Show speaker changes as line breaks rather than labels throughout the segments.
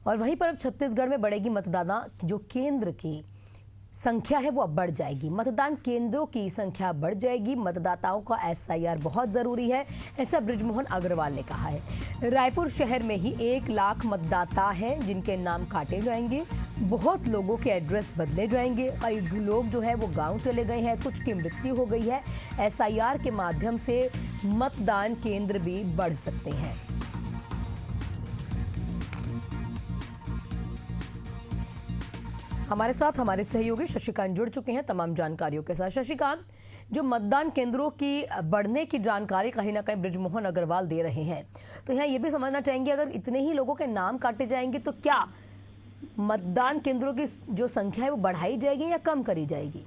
और वहीं पर अब छत्तीसगढ़ में बढ़ेगी मतदाता जो केंद्र की संख्या है वो अब बढ़ जाएगी। मतदान केंद्रों की संख्या बढ़ जाएगी। मतदाताओं का एसआईआर बहुत जरूरी है, ऐसा बृजमोहन अग्रवाल ने कहा है। रायपुर शहर में ही 1 लाख मतदाता हैं जिनके नाम काटे जाएंगे। बहुत लोगों के एड्रेस बदले जाएंगे। कई लोग जो है वो गांव चले गए हैं, कुछ की मृत्यु हो गई है। एसआईआर के माध्यम से मतदान केंद्र भी बढ़ सकते हैं। हमारे साथ हमारे सहयोगी शशिकांत जुड़ चुके हैं तमाम जानकारियों के साथ। शशिकांत, जो मतदान केंद्रों की बढ़ने की जानकारी कहीं ना कहीं बृजमोहन अग्रवाल दे रहे हैं, तो यहाँ ये भी समझना चाहेंगे अगर इतने ही लोगों के नाम काटे जाएंगे तो क्या मतदान केंद्रों की जो संख्या है वो बढ़ाई जाएगी या कम करी जाएगी?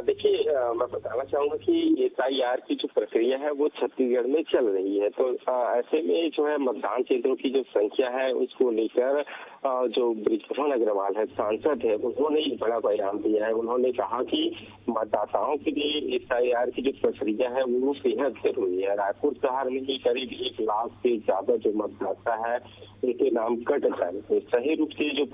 देखिए, मैं बताना चाहूंगा कि एसआईआर की जो प्रक्रिया है वो छत्तीसगढ़ में चल रही है। तो ऐसे में जो है मतदान केंद्रों की जो संख्या है उसको लेकर जो बृजमोहन अग्रवाल है, सांसद है, उन्होंने एक बड़ा बयान दिया है। उन्होंने कहा कि मतदाताओं के लिए एसआईआर की जो प्रक्रिया है वो बेहद जरूरी है। रायपुर शहर में ही करीब 1 लाख से ज्यादा जो मतदाता है उनके नाम कट जाएंगे। सही रूप से जो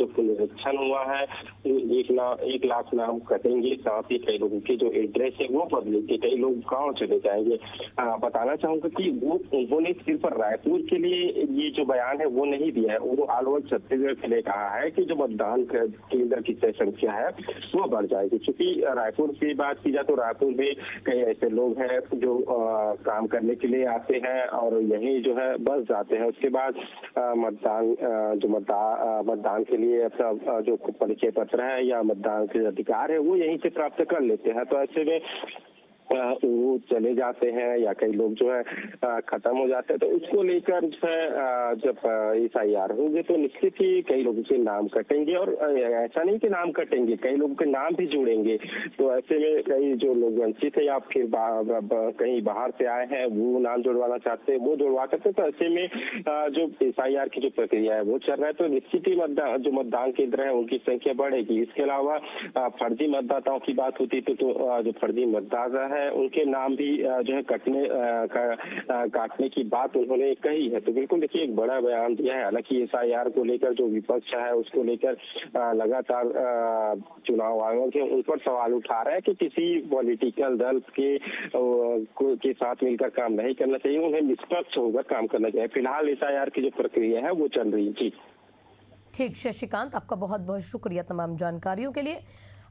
पुनरीक्षण हुआ है 1 लाख नाम कटेंगे। साथ ही कई लोगों के जो एड्रेस है वो बदलेंगे, कई लोग गाँव चले जाएंगे। बताना चाहूंगा कि उन्होंने सिर्फ रायपुर के लिए ये जो बयान है वो नहीं दिया है, वो ऑल ओवर छत्तीसगढ़ के लिए कहा है कि जो मतदान केंद्र की संख्या है वो बढ़ जाएगी। क्योंकि रायपुर की बात की जाए तो रायपुर में कई ऐसे लोग हैं जो काम करने के लिए आते हैं और यहीं जो है बस जाते हैं। उसके बाद मतदान के लिए अपना जो परिचय पत्र है या मतदान के अधिकार है वो यहीं से प्राप्त कर लेते हैं। तो ऐसे में वो चले जाते हैं या कई लोग जो है खत्म हो जाते हैं। तो उसको लेकर जो है जब एसआईआर होंगे तो निश्चित ही कई लोगों के नाम कटेंगे। और ऐसा नहीं कि नाम कटेंगे, कई लोगों के नाम भी जुड़ेंगे। तो ऐसे में कई जो लोग वंचित है या फिर कहीं बाहर से आए हैं वो नाम जुड़वाना चाहते हैं, वो जुड़वा सकते हैं। तो ऐसे में जो एसआईआर की जो प्रक्रिया है वो चल रहा है। तो निश्चित ही जो मतदान केंद्र है उनकी संख्या बढ़ेगी। इसके अलावा फर्जी मतदाताओं की बात होती तो जो फर्जी मतदाता है उनके नाम भी जो है काटने की बात उन्होंने कही है। तो बिल्कुल देखिए एक बड़ा बयान दिया है। हालांकि एसआईआर को लेकर जो विपक्ष है उसको लेकर लगातार चुनाव आयोग है उन पर सवाल उठा रहा है कि किसी पॉलिटिकल दल के साथ मिलकर काम नहीं करना चाहिए, उन्हें निष्पक्ष होकर काम करना चाहिए। फिलहाल एसआईआर की जो प्रक्रिया है वो चल रही है।
ठीक, शशिकांत, आपका बहुत बहुत शुक्रिया तमाम जानकारियों के लिए।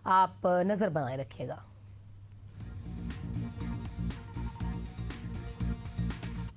आप नजर बनाए रखिएगा।